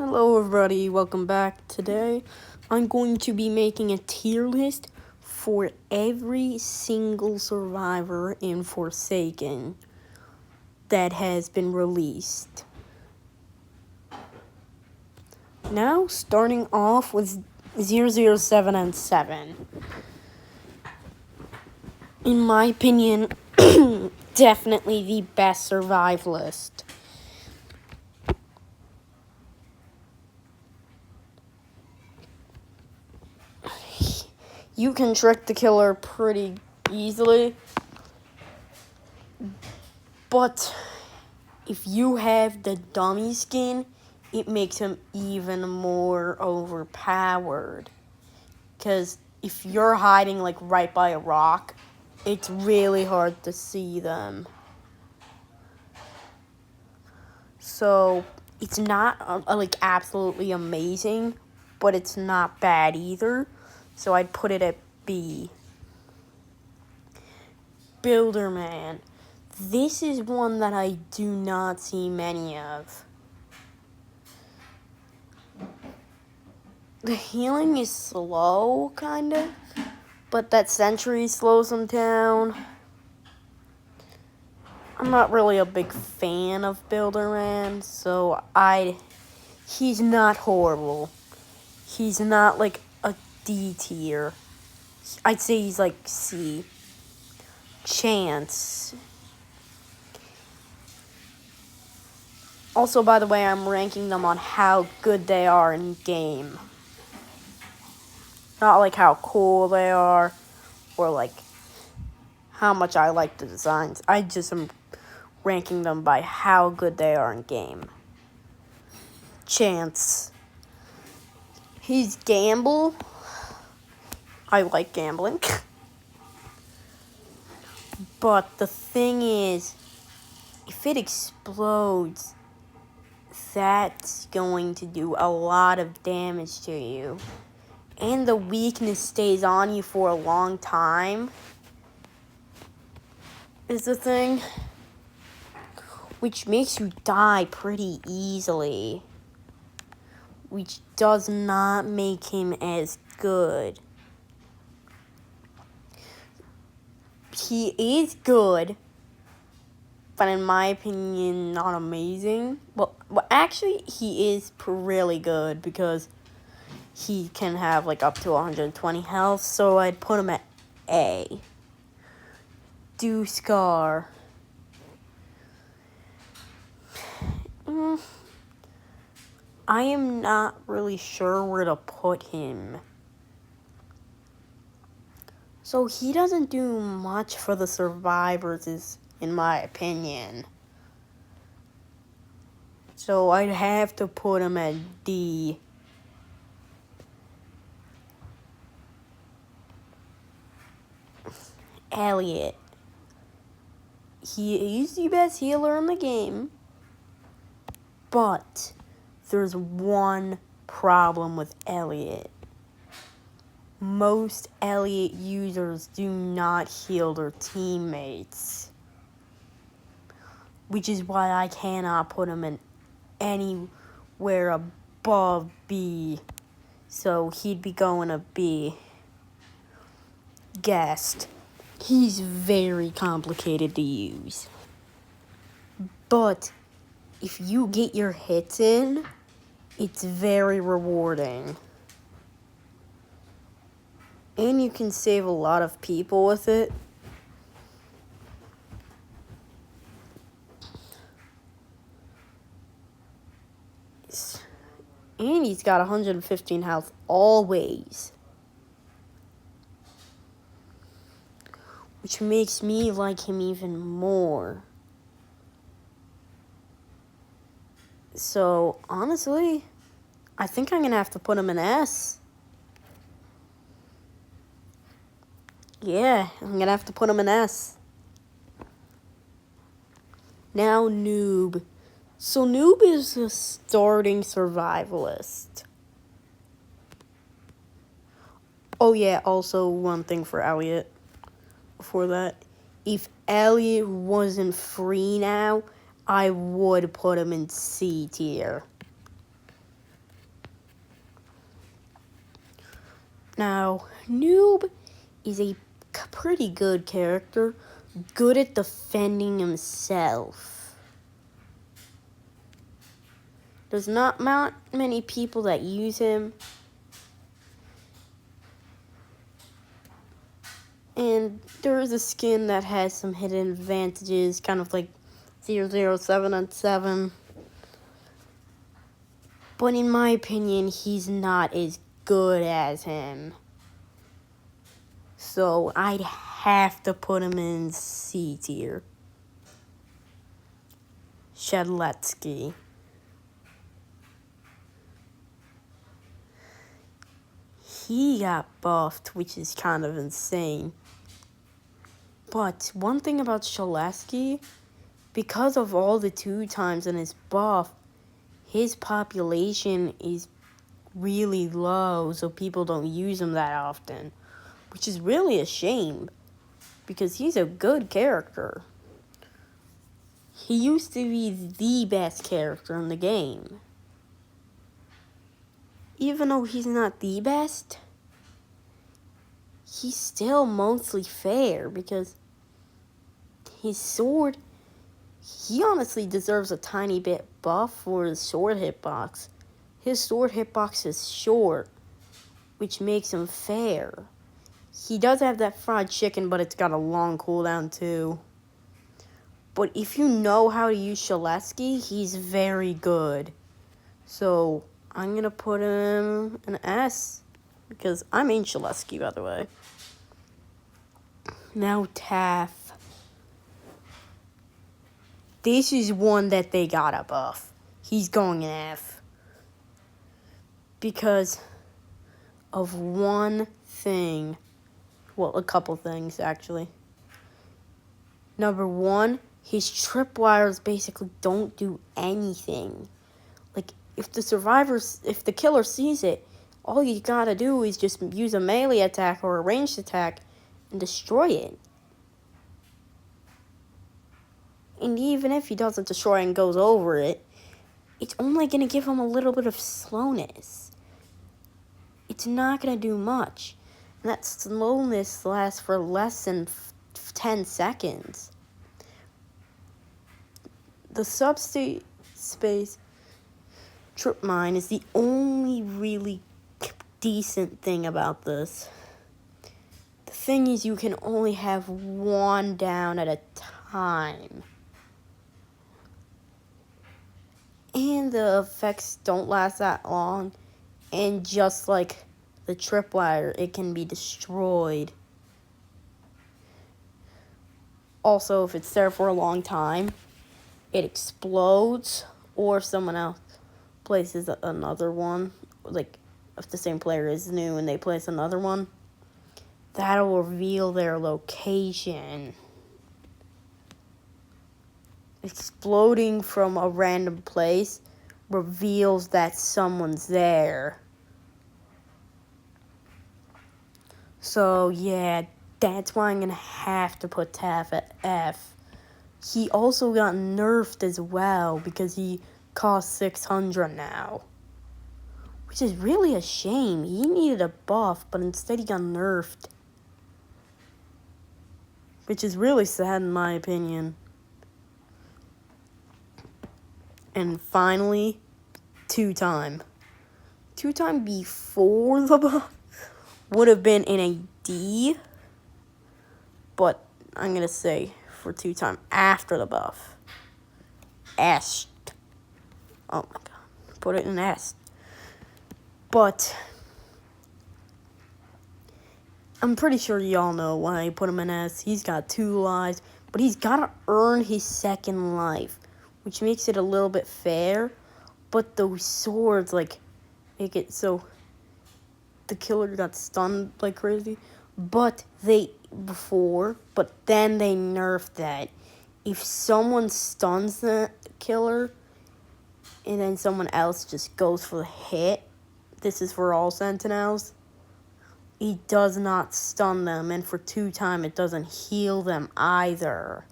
Hello everybody, welcome back. Today I'm going to be making a tier list for every single survivor in Forsaken that has been released. Now, starting off with 007 and 7. In my opinion, definitely the best survivalist. You can trick the killer pretty easily, but if you have the dummy skin, it makes him even more overpowered. Because if you're hiding like right by a rock, it's really hard to see them. So it's not like absolutely amazing, but it's not bad either. So I'd put it at B. Builderman. This is one that I do not see many of. The healing is slow, kinda, but that sentry slows him down. I'm not really a big fan of Builderman, so he's not horrible. He's not like a D tier. I'd say he's like C. Chance. Also, by the way, I'm ranking them on how good they are in game. Not like how cool they are, or like how much I like the designs. I just am ranking them by how good they are in game. Chance. He's gamble. I like gambling. But the thing is, if it explodes, that's going to do a lot of damage to you. And the weakness stays on you for a long time, is the thing. Which makes you die pretty easily. Which does not make him as good. He is good, but in my opinion, not amazing. Well, actually, he is really good because he can have like up to 120 health, so I'd put him at A. Duscar. I am not really sure where to put him. So he doesn't do much for the survivors, in my opinion. So I'd have to put him at D. Elliot. He's the best healer in the game. But there's one problem with Elliot. Most Elliot users do not heal their teammates. Which is why I cannot put him in anywhere above B. So he'd be going to B. Guest. He's very complicated to use. But if you get your hits in, it's very rewarding. And you can save a lot of people with it. And he's got 115 health always. Which makes me like him even more. So, honestly, I think I'm going to have to put him in S. Yeah, I'm going to have to put him in S. Now, Noob. So, Noob is a starting survivalist. Oh, yeah, also one thing for Elliot. Before that, if Elliot wasn't free now, I would put him in C tier. Now, Noob is a pretty good character, good at defending himself. There's not many people that use him. And there is a skin that has some hidden advantages, kind of like 007 on 7. But in my opinion, he's not as good as him. So I'd have to put him in C tier. Shadletsky. He got buffed, which is kind of insane. But one thing about Shadletsky, because of all the 2 times in his buff, his population is really low, so people don't use him that often, which is really a shame, because he's a good character. He used to be the best character in the game. Even though he's not the best, he's still mostly fair, because his sword, he honestly deserves a tiny bit buff for his sword hitbox. His sword hitbox is short, which makes him fair. He does have that fried chicken, but it's got a long cooldown too. But if you know how to use Shadletsky, he's very good. So I'm going to put him an S, because I main Shadletsky, by the way. Now Taff. This is one that they gotta buff. He's going in F. Because of one thing. Well, a couple things, actually. Number 1, his tripwires basically don't do anything. Like, if the killer sees it, all you gotta do is just use a melee attack or a ranged attack and destroy it. And even if he doesn't destroy and goes over it, it's only gonna give him a little bit of slowness. It's not gonna do much. And that slowness lasts for less than 10 seconds. The subspace trip mine is the only really decent thing about this. The thing is, you can only have one down at a time. And the effects don't last that long. And just like the tripwire, it can be destroyed. Also, if it's there for a long time, it explodes, or if someone else places another one, like if the same player is new and they place another one, that'll reveal their location. Exploding from a random place reveals that someone's there. So yeah, that's why I'm gonna have to put Taff at F. He also got nerfed as well, because he costs 600 now. Which is really a shame. He needed a buff, but instead he got nerfed. Which is really sad in my opinion. And finally, 2-time. 2-time before the buff would have been in a D. But I'm going to say for 2-time after the buff, S. Oh my god. Put it in S. But I'm pretty sure y'all know why I put him in S. He's got 2 lives, but he's got to earn his 2nd life, which makes it a little bit fair. But those swords, like, make it so the killer got stunned like crazy. But then they nerfed that. If someone stuns the killer, and then someone else just goes for the hit, this is for all sentinels, it does not stun them, and for 2-time it doesn't heal them either.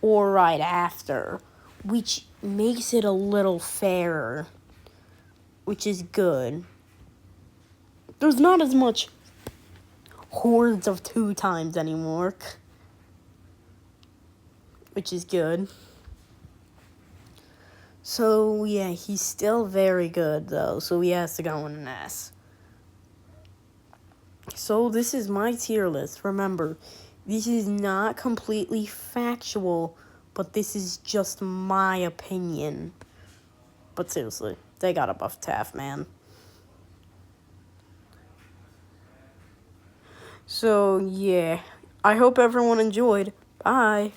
Or right after, which makes it a little fairer, which is good. There's not as much hordes of 2 times anymore, which is good. So, yeah, he's still very good, though, so he has to go in an S. So, this is my tier list. Remember, this is not completely factual, but this is just my opinion. But seriously, they gotta buff Taff, man. So, yeah, I hope everyone enjoyed. Bye.